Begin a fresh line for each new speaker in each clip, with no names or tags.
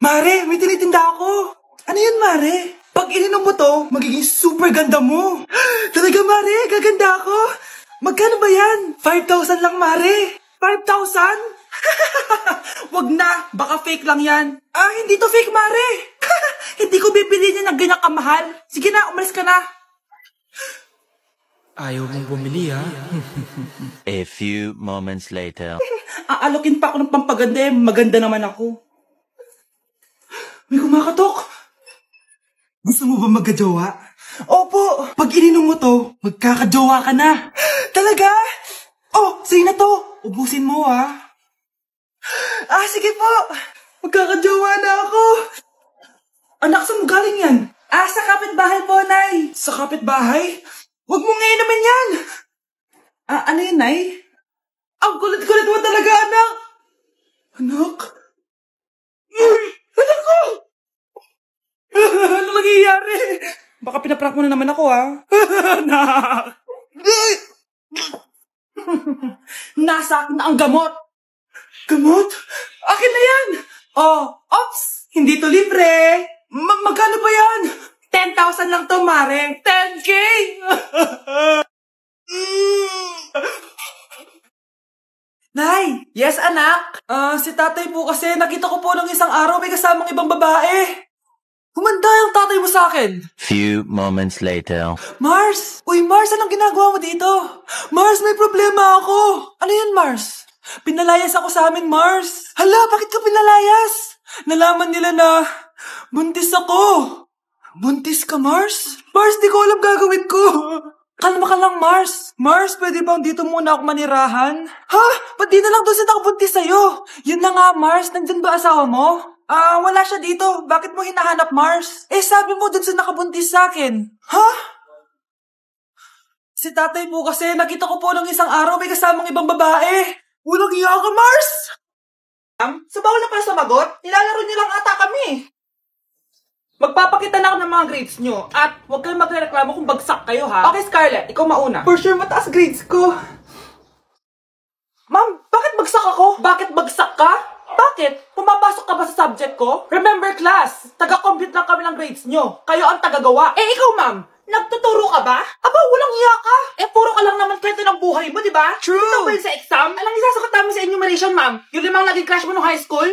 Mare, may tinitinda ako. Ano yun, Mare? Pag ininom mo to, magiging super ganda mo. Talaga, Mare, gaganda ako. Magkano ba yan? 5,000 lang, Mare. 5,000? Wag na, baka fake lang yan. Ah, hindi to fake, Mare. Hindi ko bibili niya ng ganyan kamahal. Sige na, umalis ka na. Ayaw mong bumili, ha?
A few moments later.
Aalokin pa ako ng pampaganda eh. Maganda naman ako. May kumakatok. Gusto mo ba magkajowa? Opo. Pag ininom mo to, magkakajowa ka na. Talaga? Oh, sa'yo na to. Ubusin mo, ha? Ah, sige po. Magkakajowa na ako. Anak, saan mo galing yan? Ah, sa kapitbahay po, Nay. Sa kapitbahay? Huwag mo ngayon naman yan. Ah, ano yun, Nay? Ang kulit-kulit mo talaga, anak. Anak? Anak ko! Ano nangyayari? Baka pinaprank mo na naman ako, ha? Anak! Nasa akin na ang gamot. Gamot? Akin na yan! Oh, ops! Hindi to libre. Magkano ba yan? 10,000 lang to, Mare. 10K! Nay! Yes, anak? Si tatay po kasi nakita ko po nung isang araw may kasamang ibang babae. Humanda yung tatay mo sa akin.
Few moments later.
Mars! Uy, Mars, anong ginagawa mo dito? Mars, may problema ako. Ano yan, Mars? Pinalayas ako sa amin, Mars. Hala, bakit ka pinalayas? Nalaman nila na buntis ako. Buntis ka, Mars? Mars, di ko alam gagawin ko. Kalma ka lang, Mars. Mars, pwede bang dito muna ako manirahan? Ha? Ba't di na lang doon siya nakabuntis sa'yo? Yun na nga, Mars. Nandyan ba asawa mo? Wala siya dito. Bakit mo hinahanap, Mars? Eh, sabi mo dun siya nakabuntis sa akin. Ha? Si tatay po kasi, nakita ko po ng isang araw may kasamang ibang babae. Walang iya ka, Mars! Sa bawal na pala sumagot, nilalaro niyo lang ata kami. Magpapakita na ako ng mga grades nyo at huwag kayong magreklamo kung bagsak kayo, ha? Okay, Scarlett, ikaw mauna. For sure, mataas grades ko. Ma'am, bakit bagsak ako? Bakit bagsak ka? Bakit? Pumapasok ka ba sa subject ko? Remember, class, taga-compute lang kami ng grades nyo. Kayo ang tagagawa. Eh, ikaw, ma'am, nagtuturo ka ba? Aba, walang iya ka. Eh, puro ka lang naman kwento ng buhay mo, di ba? True. Ito ba yun sa exam? Alang isasagot namin sa enumeration, ma'am. Yung limang naging crush mo nung high school?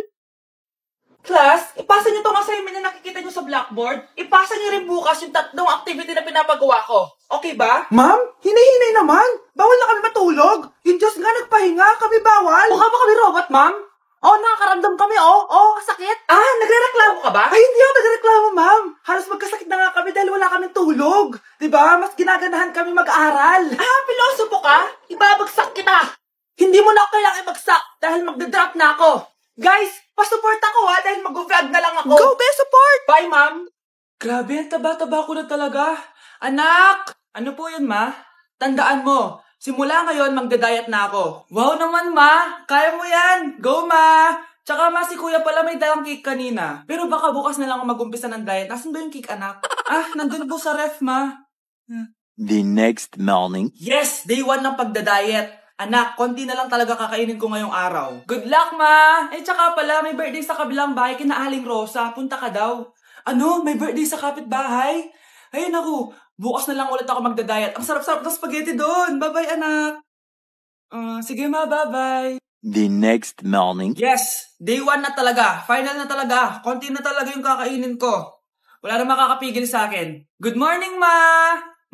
Class, ipasa niyo itong assignment na nakikita niyo sa blackboard. Ipasa niyo rin bukas yung tatlong activity na pinapagawa ko. Okay ba? Ma'am, hinay-hinay naman. Bawal na kami matulog. Yung Diyos nga nagpahinga, kami bawal. Mukha ba kami robot, ma'am? Oh, nakakaramdam kami, oh. Oh, sakit. Ah, nagrereklamo ka ba? Ay, hindi ako nagrereklamo, ma'am. Halos magkasakit na nga kami dahil wala kaming tulog. Diba? Mas ginaganahan kami mag-aral. Ah, pilosopo ka? Ibabagsak kita. Hindi mo na ako kailangan ibagsak dahil magdadrop na ako. Guys, pa-support ako ha dahil mag-vlog na lang ako. Go, be support! Bye, ma'am. Grabe, ang taba-taba ko na talaga. Anak! Ano po yun, ma? Tandaan mo, simula ngayon magda-diet na ako. Wow naman, ma! Kaya mo yan! Go, ma! Tsaka ma, si kuya pala may dalang cake kanina. Pero baka bukas na lang ako mag-umpisa ng diet. Nasaan ba yung cake, anak? Ah, nandun po sa ref, ma.
The next morning.
Yes! Day 1 ng pagda-diet. Anak, konti na lang talaga kakainin ko ngayong araw. Good luck, ma! Eh, tsaka pala, may birthday sa kabilang bahay kina Aling Rosa. Punta ka daw. Ano? May birthday sa kapitbahay? Ayun ako, bukas na lang ulit ako magda-diet. Ang sarap-sarap ng spaghetti doon. Bye-bye, anak. Sige, ma, bye-bye.
The next morning.
Yes! Day 1 na talaga. Final na talaga. Konti na talaga yung kakainin ko. Wala na makakapigil sa akin. Good morning, ma!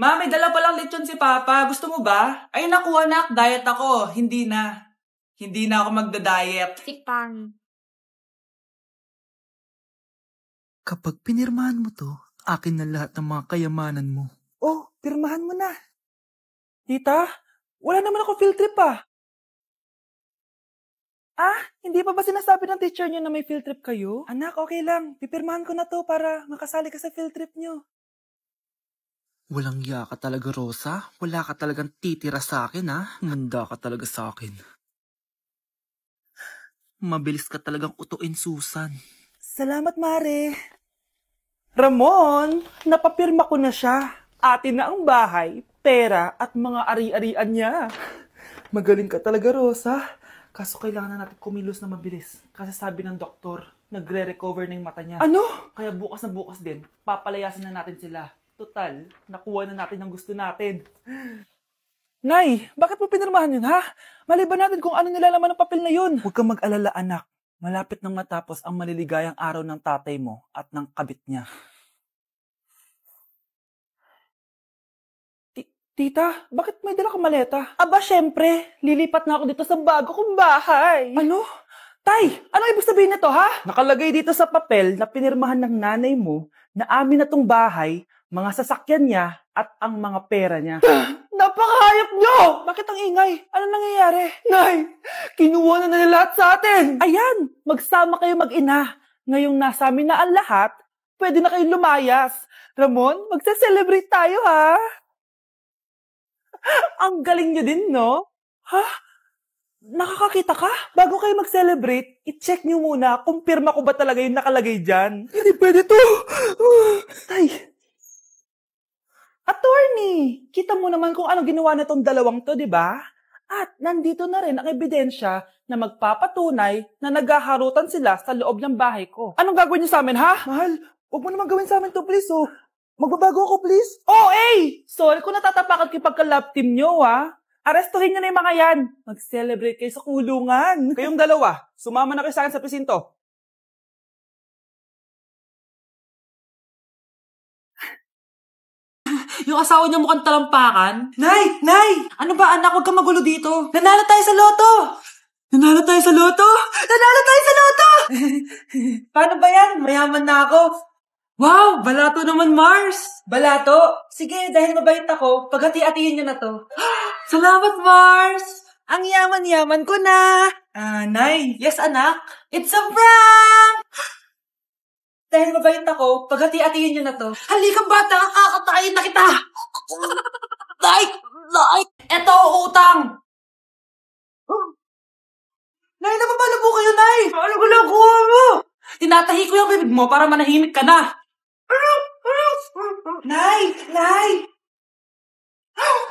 Ma, may dala palang lechon si Papa. Gusto mo ba? Ay, naku anak, diet ako. Hindi na. Hindi na ako magda-diet.
Tikpan.
Kapag pinirmahan mo to, akin na lahat ng mga kayamanan mo.
Oh, pirmahan mo na. Tita, wala naman ako field trip ah. Ah, hindi pa ba sinasabi ng teacher niyo na may field trip kayo? Anak, okay lang. Pipirmahan ko na to para makasali ka sa field trip niyo.
Walang iya ka talaga, Rosa. Wala ka talagang titira sa akin, ha? Manda ka talaga sa akin. Mabilis ka talagang utuin, Susan.
Salamat, Mare. Ramon, napapirma ko na siya. Atin na ang bahay, pera at mga ari-arian niya. Magaling ka talaga, Rosa. Kaso kailangan na natin kumilos na mabilis. Kasi sabi ng doktor, nagre-recover na yung mata niya. Ano? Kaya bukas na bukas din, papalayasin na natin sila. Total, nakuha na natin ang gusto natin. Nay, bakit mo pinirmahan yun, ha? Maliban natin kung ano nilalaman ng papel na yun. Huwag kang mag-alala, anak. Malapit nang matapos ang maliligayang araw ng tatay mo at ng kabit niya. Tita, bakit may dala kang maleta? Aba, syempre, lilipat na ako dito sa bago kong bahay. Ano? Tay, ano ibig sabihin nito, ha? Nakalagay dito sa papel na pinirmahan ng nanay mo na amin na tong bahay, mga sasakyan niya at ang mga pera niya. Napakahayop nyo! Bakit ang ingay? Ano nangyayari? Nay, kinuha na nila lahat sa atin! Ayan, magsama kayo mag-ina. Ngayong nasa amin na ang lahat, pwede na kayong lumayas. Ramon, magsa-celebrate tayo, ha? Ang galing nyo din, no? Ha? Nakakakita ka? Bago kayo mag-celebrate, i-check nyo muna kung pirma ko ba talaga yung nakalagay dyan. Hindi pwede to! Tay! Attorney! Kita mo naman kung ano ginawa na tong dalawang to, di ba? At nandito na rin ang ebidensya na magpapatunay na naghaharutan sila sa loob ng bahay ko. Anong gagawin niyo sa amin, ha? Mahal, huwag mo naman gawin sa amin to, please, oh. Magbabago ako, please. Oh, eh! Sorry kung natatapakan kayo pagka-love team nyo, ha? Arestuhin nyo na yung mga yan. Mag-celebrate kayo sa kulungan. Kayong dalawa, sumama na kayo sa akin sa presinto. Yung asawa niya mukhang talampakan. Nay! Nay! Ano ba, anak? Huwag kang magulo dito. Nanalo tayo sa loto! Nanalo tayo sa loto? Nanalo tayo sa loto! Paano ba yan? Mayaman na ako. Wow! Balato naman, Mars! Balato? Sige, dahil mabait ako, paghati-hatiin niyo na to. Salamat, Mars! Ang yaman-yaman ko na! Nay. Yes, anak? It's a prank! Dahil mabait ako, paghati-hatiin niyo na to. Halika, bata! Kakatayin na kita! Nay! Nay! Eto, utang! Nay, napapalo po kayo, Nay! Ano ginagawa mo? Tinatahi ko yung bibig mo para manahimik ka na. Nay! Nay!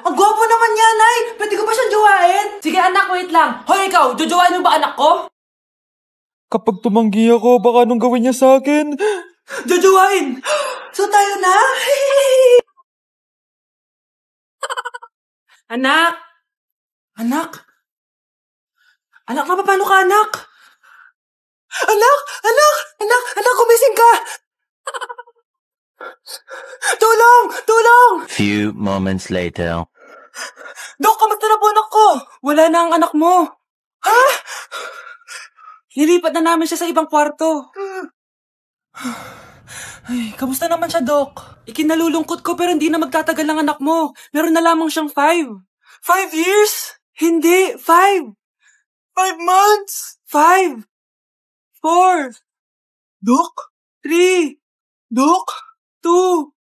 Ang gwapo naman niya, Nay! Pwede ko ba siyang jowain? Sige, anak, wait lang. Hoy, ikaw, jojowain mo ba anak ko?
Kapag tumanggi ako, baka anong gawin niya sa akin?
Jojowain! So tayo na? Anak! Anak! Anak, paano ka, anak? Anak! Anak! Anak! Anak, kumising ka! Tulong! Tulong!
Few moments later.
Dok, kamusta na po anak ko? Wala na ang anak mo. Ha? Nilipat na namin siya sa ibang kwarto. Ay, kamusta naman siya, Dok? Ikinalulungkot ko pero hindi na magtatagal ang anak mo. Meron na lamang siyang 5. 5 years? Hindi, 5. 5 months? 5. 4. Dok? 3. Dok? 2.